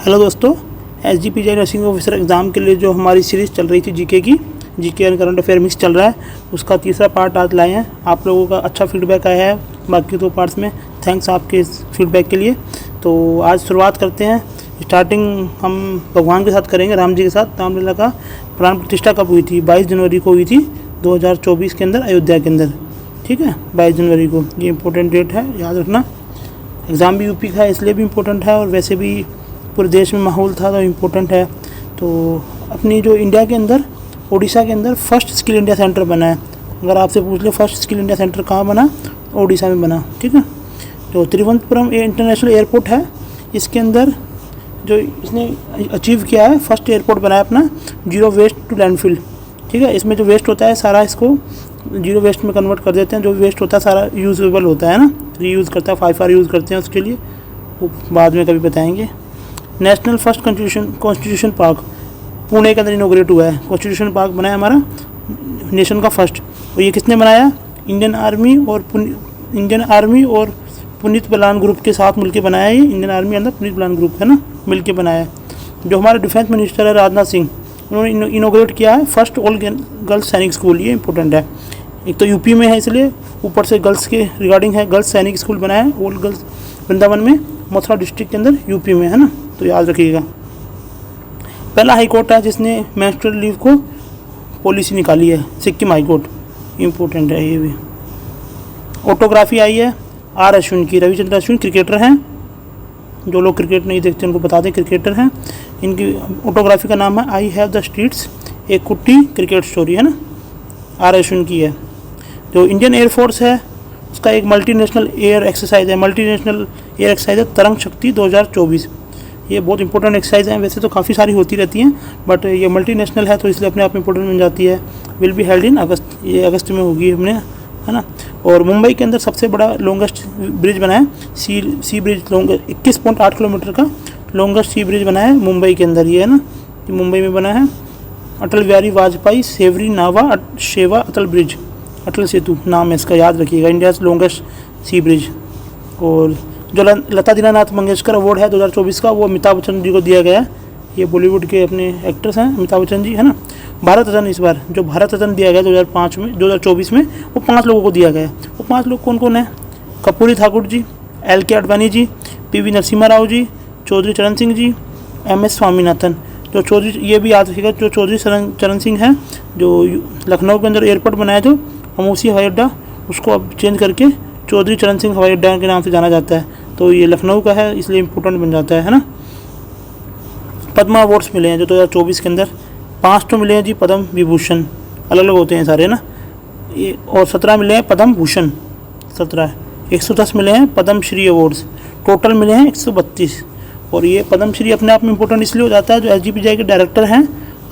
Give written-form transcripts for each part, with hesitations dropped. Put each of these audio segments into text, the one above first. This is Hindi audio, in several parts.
हेलो दोस्तों, SGPGI नर्सिंग ऑफिसर एग्ज़ाम के लिए जो हमारी सीरीज़ चल रही थी GK and current affair mix चल रहा है, उसका तीसरा पार्ट आज लाए हैं। आप लोगों का अच्छा फीडबैक आया है बाकी दो पार्ट्स में। थैंक्स आपके इस फीडबैक के लिए। तो आज शुरुआत करते हैं। स्टार्टिंग हम भगवान के साथ करेंगे, राम जी के साथ। रामलीला का प्राण प्रतिष्ठा कब हुई थी? 22 जनवरी को हुई थी 2024 के अंदर, अयोध्या के अंदर। ठीक है, 22 जनवरी को। ये इंपॉर्टेंट डेट है, याद रखना। एग्ज़ाम भी यूपी का है इसलिए भी इम्पोर्टेंट है, और वैसे भी पूरे देश में माहौल था तो इम्पोर्टेंट है। तो अपनी जो इंडिया के अंदर, उड़ीसा के अंदर फर्स्ट स्किल इंडिया सेंटर बना है। अगर आपसे पूछ ले फर्स्ट स्किल इंडिया सेंटर कहाँ बना, उड़ीसा में बना। ठीक है, तो तिरुवनंतपुरम इंटरनेशनल एयरपोर्ट है, इसके अंदर जो इसने अचीव किया है, फर्स्ट एयरपोर्ट बनाया अपना, जीरो वेस्ट टू लैंडफिल। ठीक है, इसमें जो वेस्ट होता है सारा इसको जीरो वेस्ट में कन्वर्ट कर देते हैं। जो वेस्ट होता है सारा यूजेबल होता है ना, रीयूज़ करता है, 5R यूज़ करते हैं उसके लिए, वो बाद में कभी बताएंगे। National first constitution park Pune के अंदर इनोग्रेट हुआ है। कॉन्स्टिट्यूशन पार्क बनाया हमारा नेशन का फर्स्ट। और ये किसने बनाया? इंडियन आर्मी और पुनीत बलान ग्रुप के साथ मिलकर बनाया। ये इंडियन आर्मी अंदर पुनीत बलान ग्रुप है ना, मिलकर बनाया। जो हमारे डिफेंस मिनिस्टर है राजनाथ सिंह, उन्होंने इनोग्रेट किया है फर्स्ट ऑल गर्ल्स सैनिक स्कूल। ये इंपॉर्टेंट है, एक तो यूपी में है इसलिए, ऊपर से गर्ल्स के रिगार्डिंग है। गर्ल्स सैनिक स्कूल बनाया है ऑल गर्ल्स वृंदावन में, मथुरा डिस्ट्रिक्ट के अंदर, यूपी में है ना, तो याद रखिएगा। पहला हाई कोर्ट है जिसने मेंस्ट्रुअल लीव को पॉलिसी निकाली है, सिक्किम हाई कोर्ट। इंपॉर्टेंट है ये भी। ऑटोग्राफी आई है आर अश्विन की। रविचंद्र अश्विन क्रिकेटर हैं, जो लोग क्रिकेट नहीं देखते उनको बता दें, क्रिकेटर हैं। इनकी ऑटोग्राफी का नाम है आई हैव द स्ट्रीट्स, एक कुट्टी क्रिकेट स्टोरी, है ना, आर अश्विन की है। जो इंडियन एयरफोर्स है उसका एक मल्टीनेशनल एयर एक्सरसाइज है, मल्टीनेशनल एयर एक्सरसाइज है तरंग शक्ति 2024। ये बहुत इंपॉर्टेंट एक्सरसाइज है, वैसे तो काफ़ी सारी होती रहती हैं, बट ये मल्टीनेशनल है तो इसलिए अपने आप में इंपॉर्टेंट बन जाती है। विल बी हेल्ड इन अगस्त, ये अगस्त में होगी हमने, है ना। और मुंबई के अंदर सबसे बड़ा लॉन्गेस्ट ब्रिज बना है, सी ब्रिज, 21.8 किलोमीटर का लॉन्गेस्ट सी ब्रिज बना है मुंबई के अंदर, ये है ना, ये मुंबई में बना है। अटल बिहारी वाजपेयी सेवरी नावा शेवा अटल ब्रिज, अटल सेतु नाम है इसका, याद रखिएगा। इंडिया लॉन्गेस्ट सी ब्रिज। और जो लता दीनानाथ मंगेशकर अवार्ड है 2024 का, वो अमिताभ बच्चन जी को दिया गया है। ये बॉलीवुड के अपने एक्टर्स हैं अमिताभ बच्चन जी, है ना। भारत रत्न, इस बार जो भारत रत्न दिया गया 2024 में, वो 5 लोगों को दिया गया है। वो 5 लोग कौन कौन है? कर्पूरी ठाकुर जी, LK आडवाणी जी, PV नरसिम्हा राव जी, चौधरी चरण सिंह जी, MS स्वामीनाथन। जो चौधरी, ये भी याद रखिएगा, जो चौधरी चरण सिंह हैं, जो लखनऊ के अंदर एयरपोर्ट बनाया जो अमूसी हवाई अड्डा, उसको अब चेंज करके चौधरी चरण सिंह हवाई अड्डा के नाम से जाना जाता है। तो ये लखनऊ का है इसलिए इम्पोर्टेंट बन जाता है ना। पद्मा अवार्ड्स मिले हैं जो 2024 के अंदर, 5 तो मिले हैं जी पद्म विभूषण, अलग अलग होते हैं सारे ना ये, और 17 मिले हैं पद्म भूषण, 17, 110 मिले हैं पद्म श्री अवार्ड्स, टोटल मिले हैं 132। और ये पद्म श्री अपने आप में इंपॉर्टेंट इसलिए हो जाता है, जो SGPGI के डायरेक्टर हैं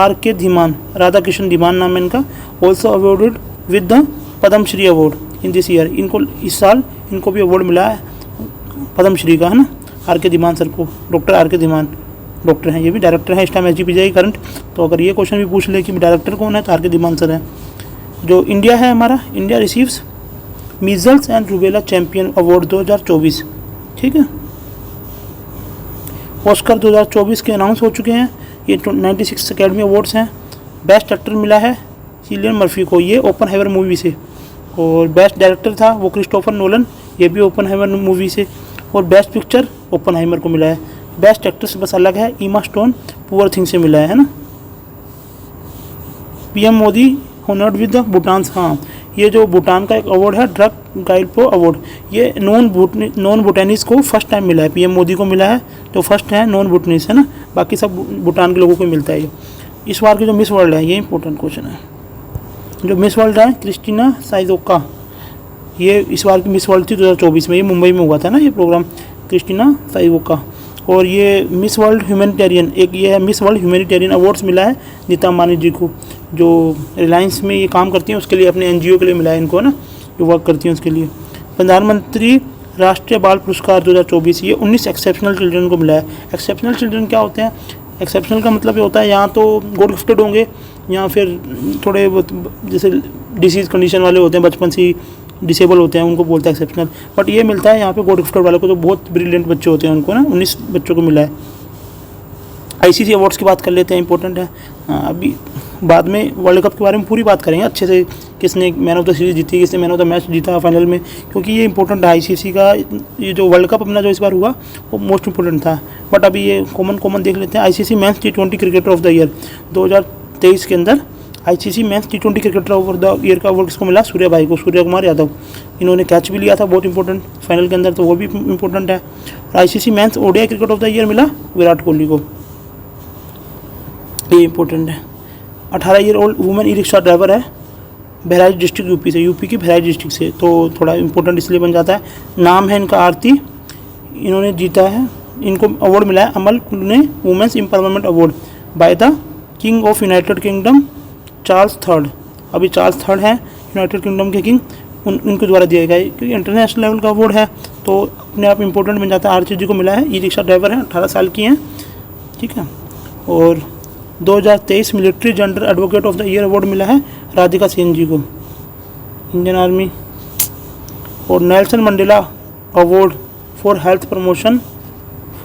RK धीमान, राधा कृष्ण धीमान नाम है इनका, also awarded with the Padma Shri award in this year. इनको इस साल इनको भी अवार्ड मिला है पद्म श्री का, है ना, RK धीमान सर को। डॉक्टर RK धीमान डॉक्टर हैं, ये भी डायरेक्टर हैं इस टाइम SGPGI करंट। तो अगर ये क्वेश्चन भी पूछ ले कि डायरेक्टर कौन है, तो RK धीमान सर है। जो इंडिया है हमारा, India receives measles and rubella champion award 2024। ठीक है, ऑस्कर 2024 के अनाउंस हो चुके हैं। ये 96 अकेडमी अवार्ड्स हैं। बेस्ट एक्टर मिला है सिलियन मर्फी को, ये ओपनहाइमर मूवी से। और बेस्ट डायरेक्टर था वो क्रिस्टोफर नोलन, ये भी ओपनहाइमर मूवी से। और बेस्ट पिक्चर ओपनहाइमर को मिला है। बेस्ट एक्ट्रेस बस अलग है, ईमा स्टोन पुअर थिंग से मिला है ना। PM Modi honoured with the Bhutan, हाँ, ये जो भूटान का एक अवार्ड है ड्रग गाइडपो अवार्ड, ये नॉन भूटानीज को फर्स्ट टाइम मिला है। PM मोदी को मिला है, जो फर्स्ट है नॉन भूटानीज, है ना, बाकी सब भूटान के लोगों को मिलता है ये। इस बार की जो मिस वर्ल्ड है, ये इंपॉर्टेंट क्वेश्चन है। जो मिस वर्ल्ड है क्रिस्टीना साइजोका, ये इस बार की मिस वर्ल्ड थी 2024 में, ये मुंबई में हुआ था ना ये प्रोग्राम, क्रिस्टीना साइजोका। और ये मिस वर्ल्ड ह्यूमैनिटेरियन, एक ये है मिस वर्ल्ड ह्यूमैनिटेरियन अवार्ड्स मिला है नीता अंबानी जी को, जो रिलायंस में ये काम करती हैं उसके लिए, अपने NGO के लिए मिला है इनको ना, जो वर्क करती हैं उसके लिए। प्रधानमंत्री राष्ट्रीय बाल पुरस्कार 2024, ये 19 एक्सेप्शनल चिल्ड्रन को मिला है। एक्सेप्शनल चिल्ड्रन क्या होते हैं? एक्सेप्शनल का मतलब ये होता है यहाँ तो गॉड गिफ्टेड होंगे, या फिर थोड़े जैसे डिसीज़ कंडीशन वाले होते हैं, बचपन से डिसेबल होते हैं, उनको बोलते हैं एक्सेप्शनल। बट ये मिलता है यहाँ पे गॉड गिफ्टेड वालों को, तो बहुत ब्रिलियंट बच्चे होते हैं उनको ना, 19 बच्चों को मिला है। आईसीसी अवार्ड्स की बात कर लेते हैं, इंपॉर्टेंट है। अभी बाद में वर्ल्ड कप के बारे में पूरी बात करेंगे अच्छे से, किसने मैन ऑफ द सीरीज़ जीती, किसने मैन ऑफ द मैच जीता फाइनल में, क्योंकि ये इंपॉर्टेंट है। आईसीसी का ये जो वर्ल्ड कप अपना जो इस बार हुआ वो मोस्ट इंपॉर्टेंट था। बट अभी ये कॉमन देख लेते हैं। ICC men's T20 cricketer of the year 2023 के अंदर ICC men's T20 cricketer of the year का अवार्ड किसको मिला? सूर्या भाई को, सूर्य कुमार यादव। इन्होंने कैच भी लिया था, बहुत इंपॉर्टेंट फाइनल के अंदर, तो वो भी इंपॉर्टेंट है। और ICC men's ODI cricket of the year मिला विराट कोहली को, ये इंपॉर्टेंट है। 18 year old women e rickshaw driver है, बहराइच डिस्ट्रिक्ट यूपी से, यूपी की बहराइच डिस्ट्रिक्ट से, तो थोड़ा इंपॉर्टेंट इसलिए बन जाता है। नाम है इनका आरती, इन्होंने जीता है, इनको अवार्ड मिला है अमल ने women's empowerment award by the king of United kingdom Charles III। अभी चार्ल्स III हैं यूनाइटेड किंगडम के किंग, उनके द्वारा दिया गया है, क्योंकि इंटरनेशनल लेवल का अवार्ड है तो अपने आप इंपॉर्टेंट बन जाता है। आरती जी को मिला है, ई रिक्शा ड्राइवर है, 18 साल की हैं, ठीक है। और 2023 military general advocate of the year award मिला है राधिका सेन जी को, इंडियन आर्मी। और Nelson Mandela award for health promotion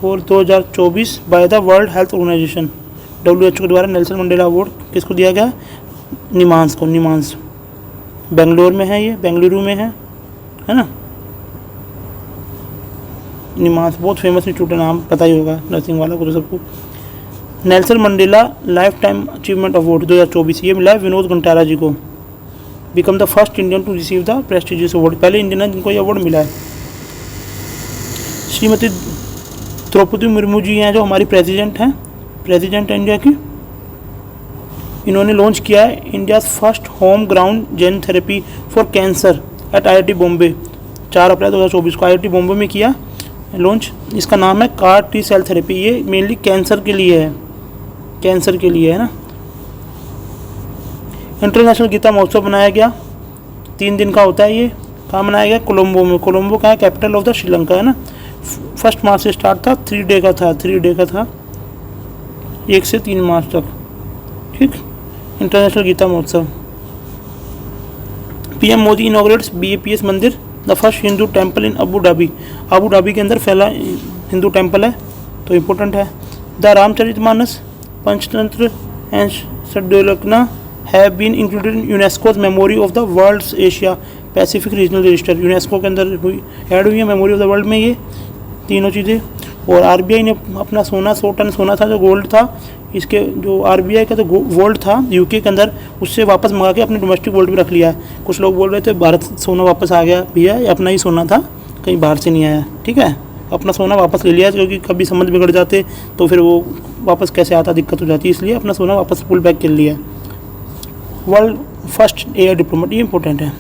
for 2024 by the world health organisation, WHO के द्वारा नेल्सन मंडेला अवार्ड किसको दिया गया? निमांस को, निमांस बेंगलोर में है, ये बेंगलुरु में है ना। निमांस बहुत फेमस इंस्टीट्यूट है, नाम पता ही होगा नर्सिंग वाला को तो सबको। Nelson Mandela life time achievement award 2024 ये मिला है विनोद घंटारा जी को, become the first Indian to receive the prestigious award, पहले इंडियन है जिनको ये अवार्ड मिला है। श्रीमती द्रौपदी मुर्मू जी हैं जो हमारी प्रेसिडेंट इंडिया की, इन्होंने लॉन्च किया है India first home ground gene therapy for cancer at IIT Bombay, 4 April 2024 को IIT बॉम्बे में किया लॉन्च। इसका नाम है CAR T सेल थेरेपी, ये मेनली कैंसर के लिए है, कैंसर के लिए है ना। इंटरनेशनल गीता महोत्सव मनाया गया, 3 दिन का होता है ये, कहाँ मनाया गया? कोलंबो में। कोलंबो का है कैपिटल ऑफ द श्रीलंका, है ना। 1 मार्च से स्टार्ट था, 3 डे का था 1 से 3 मार्च तक, ठीक। इंटरनेशनल गीता महोत्सव। PM मोदी इनॉग्रेट्स BAPS मंदिर, the first Hindu temple in Abu Dhabi के अंदर फैला हिंदू टेम्पल है, तो इम्पोर्टेंट है। द रामचरितमानस, पंचतंत्र एंड षड्योलकना have been included in UNESCO's memory of the world's Asia Pacific regional register, UNESCO के अंदर ऐड हुई है मेमोरी ऑफ द वर्ल्ड में ये तीनों चीज़ें। और RBI ने अपना सोना 100 टन सोना था जो गोल्ड था, इसके जो RBI का तो गोल्ड था UK के अंदर, उससे वापस मंगा के अपने डोमेस्टिक गोल्ड भी रख लिया है। कुछ लोग बोल रहे थे भारत सोना वापस आ गया, भैया ये अपना ही सोना था, कहीं बाहर से नहीं आया, ठीक है। अपना सोना वापस ले लिया, क्योंकि कभी समझ बिगड़ जाते तो फिर वो वापस कैसे आता, दिक्कत हो जाती, इसलिए अपना सोना वापस पुल बैक कर लिया। वर्ल्ड फर्स्ट AI डिप्लोमेट, ये इंपॉर्टेंट है।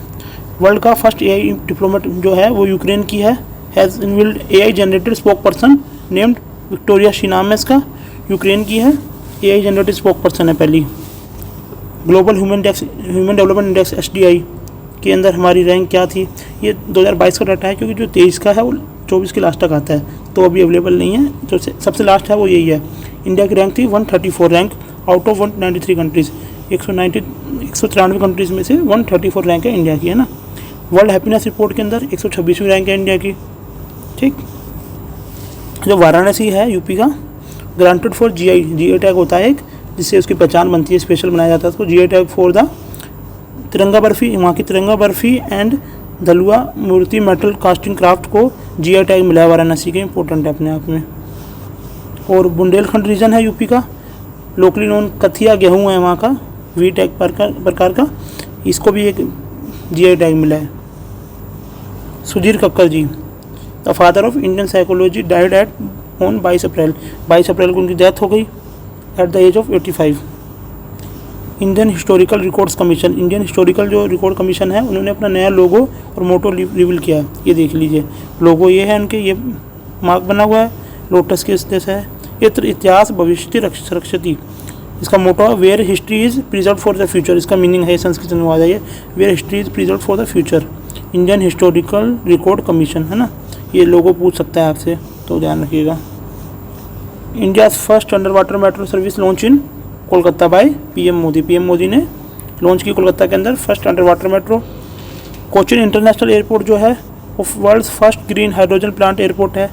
वर्ल्ड का फर्स्ट AI डिप्लोमेट जो है वो यूक्रेन की है, has inbuilt AI generated spoke person named Victoria she, नाम है इसका, यूक्रेन की है, AI जनरेटेड स्पोक पर्सन है पहली। Global human development index SDI के अंदर हमारी रैंक क्या थी? ये 2022 का डाटा है, क्योंकि जो 23 का है वो 24 के लास्ट तक आता है, तो अभी अवेलेबल नहीं है, जो सबसे लास्ट है वो यही है। इंडिया की रैंक थी 134 rank out of 193 countries, 193 countries में से 134 रैंक है इंडिया की, है ना। वर्ल्ड हैप्पीनेस रिपोर्ट के अंदर 126वीं रैंक है इंडिया की, ठीक। जो वाराणसी है यूपी का, ग्रांटेड फॉर GI टैग होता है एक, जिससे उसकी पहचान बनती है, स्पेशल बनाया जाता है उसको, GI टैग फॉर द तिरंगा बर्फ़ी, वहाँ की तिरंगा बर्फ़ी एंड दलुआ मूर्ति मेटल कास्टिंग क्राफ्ट को GI टैग मिला है वाराणसी के, इंपॉर्टेंट है अपने आप में। और बुंदेलखंड रीजन है यूपी का, लोकली नोन कथिया गेहूँ है वहाँ का, V टैग प्रकार का, इसको भी एक GI टैग मिला है। Sudhir Kakkar ji, the father of Indian psychology, died at on 22 April को उनकी डेथ हो गई at the age of 85। Indian historical records commission, Indian historical जो रिकॉर्ड कमीशन है, उन्होंने अपना नया लोगो और मोटो रिवील किया है, ये देख लीजिए। लोगो ये है उनके, ये मार्क बना हुआ है, लोटस के जैसा है। इतिहास भविष्य रक्षति, इसका मोटो है where history is preserve for the future, इसका मीनिंग है संस्कृत में आ जाइए, where history is preserve for the future. Indian historical record commission, है ना, ये लोगो पूछ सकता है आपसे, तो ध्यान रखिएगा। India first under water metro service launch in Kolkata by PM Modi ने लॉन्च की कोलकाता के अंदर first under water metro. Cochin international airport जो है वो world's first green hydrogen plant airport है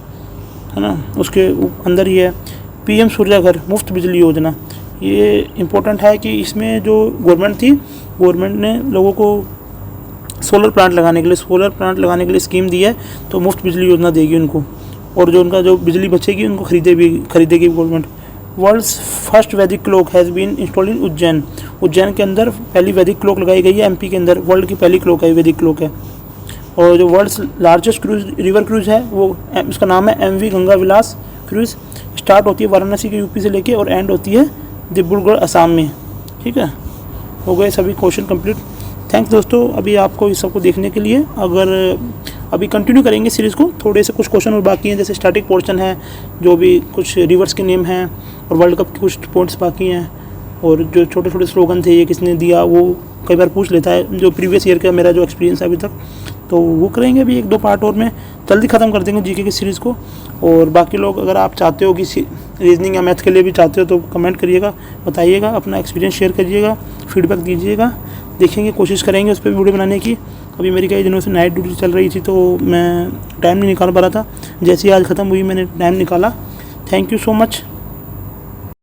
ना, उसके अंदर ही है। पीएम सूर्या घर मुफ्त बिजली योजना, ये इम्पोर्टेंट है कि इसमें जो गवर्नमेंट थी, गवर्नमेंट ने लोगों को सोलर प्लांट लगाने के लिए स्कीम दी है, तो मुफ्त बिजली योजना देगी उनको, और जो उनका जो बिजली बचेगी उनको खरीदेगी government. World's first Vedic clock has been installed in Ujjain के अंदर पहली वैदिक क्लॉक लगाई गई है, एमपी के अंदर वर्ल्ड की पहली क्लॉक है, वैदिक क्लॉक है। और जो वर्ल्ड्स लार्जेस्ट रिवर क्रूज़ है वो उसका नाम है MV गंगा विलास क्रूज़, स्टार्ट होती है वाराणसी के यूपी से लेके और एंड होती है डिब्रूगढ़ असम में। ठीक है, हो गए सभी क्वेश्चन कंप्लीट। थैंक्स दोस्तों अभी आपको इस सबको देखने के लिए। अगर अभी कंटिन्यू करेंगे सीरीज़ को, थोड़े से कुछ क्वेश्चन और बाकी हैं, जैसे स्टैटिक पोर्शन है, जो भी कुछ रिवर्स के नेम हैं, और वर्ल्ड कप के कुछ पॉइंट्स बाकी हैं, और जो छोटे छोटे स्लोगन थे ये किसने दिया वो कई बार पूछ लेता है, जो प्रीवियस ईयर का मेरा जो एक्सपीरियंस है अभी तक, तो वो करेंगे अभी 1-2 पार्ट और में, जल्दी ख़त्म कर देंगे जीके की सीरीज़ को। और बाकी लोग अगर आप चाहते हो कि रीजनिंग या मैथ के लिए भी चाहते हो तो कमेंट करिएगा, बताइएगा, अपना एक्सपीरियंस शेयर करिएगा, फीडबैक दीजिएगा, देखेंगे, कोशिश करेंगे उस पर वीडियो बनाने की। अभी मेरी कई दिनों से नाइट ड्यूटी चल रही थी तो मैं टाइम नहीं निकाल पा रहा था, जैसे ही आज ख़त्म हुई मैंने टाइम निकाला। Thank you so much.